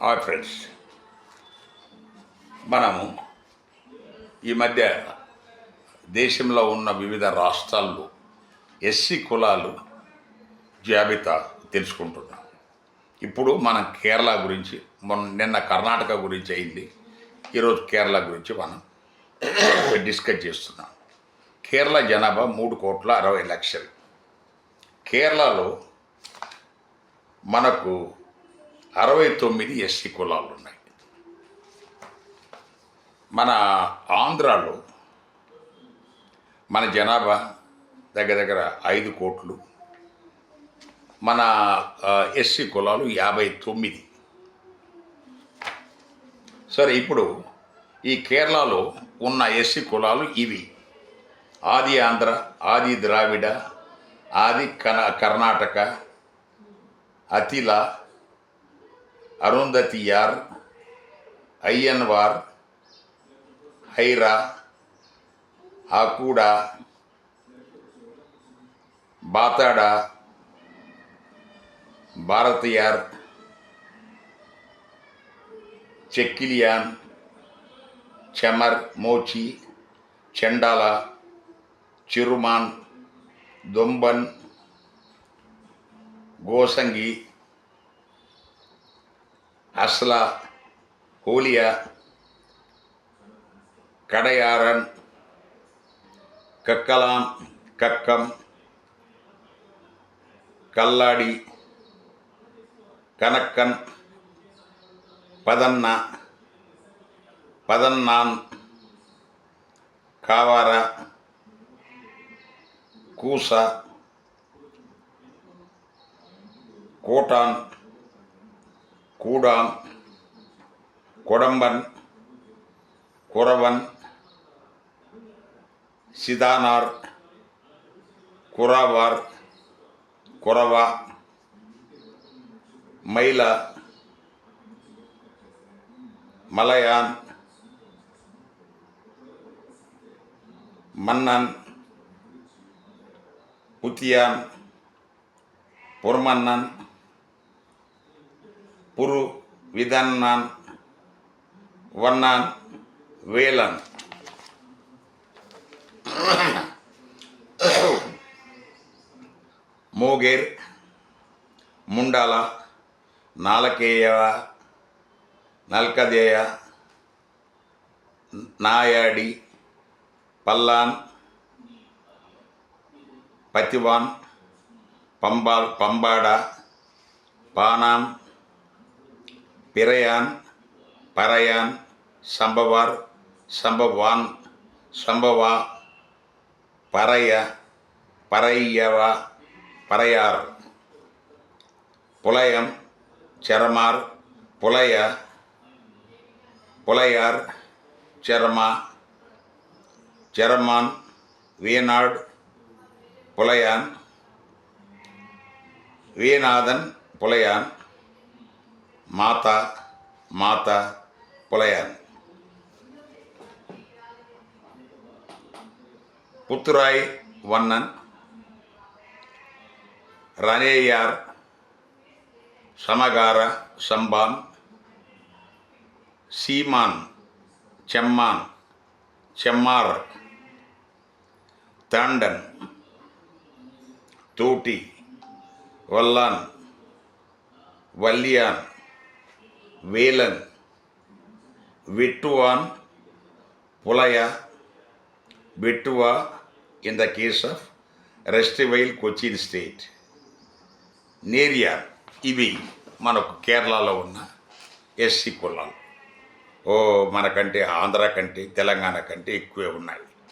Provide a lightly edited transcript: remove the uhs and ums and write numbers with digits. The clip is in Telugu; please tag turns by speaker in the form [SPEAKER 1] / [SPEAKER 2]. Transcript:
[SPEAKER 1] హాయ్ ఫ్రెండ్స్, మనము ఈ మధ్య దేశంలో ఉన్న వివిధ రాష్ట్రాల్లో ఎస్సీ కులాలు జాబితా తెలుసుకుంటున్నాం. ఇప్పుడు మనం కేరళ గురించి, నిన్న కర్ణాటక గురించి అయింది, ఈరోజు కేరళ గురించి మనం డిస్కస్ చేస్తున్నాం. కేరళ జనాభా 3,60,00,000. కేరళలో మనకు 69 ఎస్సీ కులాలు ఉన్నాయి. మన ఆంధ్రాలో మన జనాభా దగ్గర 5 కోట్లు, మన ఎస్సీ కులాలు 59. సరే, ఇప్పుడు ఈ కేరళలో ఉన్న ఎస్సీ కులాలు ఇవి: ఆది ఆంధ్ర, ఆది ద్రావిడ, ఆది కర్ణాటక, అతిల, అరుంధతియార్, అయ్యన్వార్, హైరా, ఆకూడా, బాతాడా, భారతియార్, చెక్కిలియాన్, చెమర్, మోచి, చెండాల, చిరుమాన్, దొంబన్, గోసంగి, అస్లా, హోలియా, కడయారన్, కక్కలాం, కక్కం, కల్లాడి, కనక్కన్, పదన్నాన్, కావార, కూస, కోటాన్, కూడాన్, కొడంబన్, కురవన్, సిదానార్, కురావార్, కురవ, మైల, మలయాన్, మన్నన్, పుతియాన్, పుర్మన్నన్, పురు, విదన్నాన్, వన్నాన్, వేలన్. మోగేర్, ముండాల, నాలకేయ, నల్కదేయ, నాయాడి, పల్లాన్, పతివాన్, పంబాడ, పానాం, పిరయాన్, పరయాన్, సంభవార్, సంభవాన్, సంభవా, పరయ, పరయ్యవ, పరయార్, పులయం, చరమార్, పులయ, పులయార్, చరమా, చరమాన్, వేనాడ్, పులయాన్, వేనాథన్, పులయాన్, మాత, పులయాన్. పుత్తురాయ్, వన్నన్, రనేయార్, సమగార, సంబాన్, Seeman, చెమ్మాన్, Chemmar, Thandan, Thoti, Vallan, Valliyan, Velan, Vettuvan, Pulaya, Vettuva in the case of erstwhile Cochin state, Neriyar. ఇవి మనకు కేరళలో ఉన్న ఎస్సీ కులాలు. మనకంటే ఆంధ్ర కంటే తెలంగాణ కంటే ఎక్కువే ఉన్నాయి.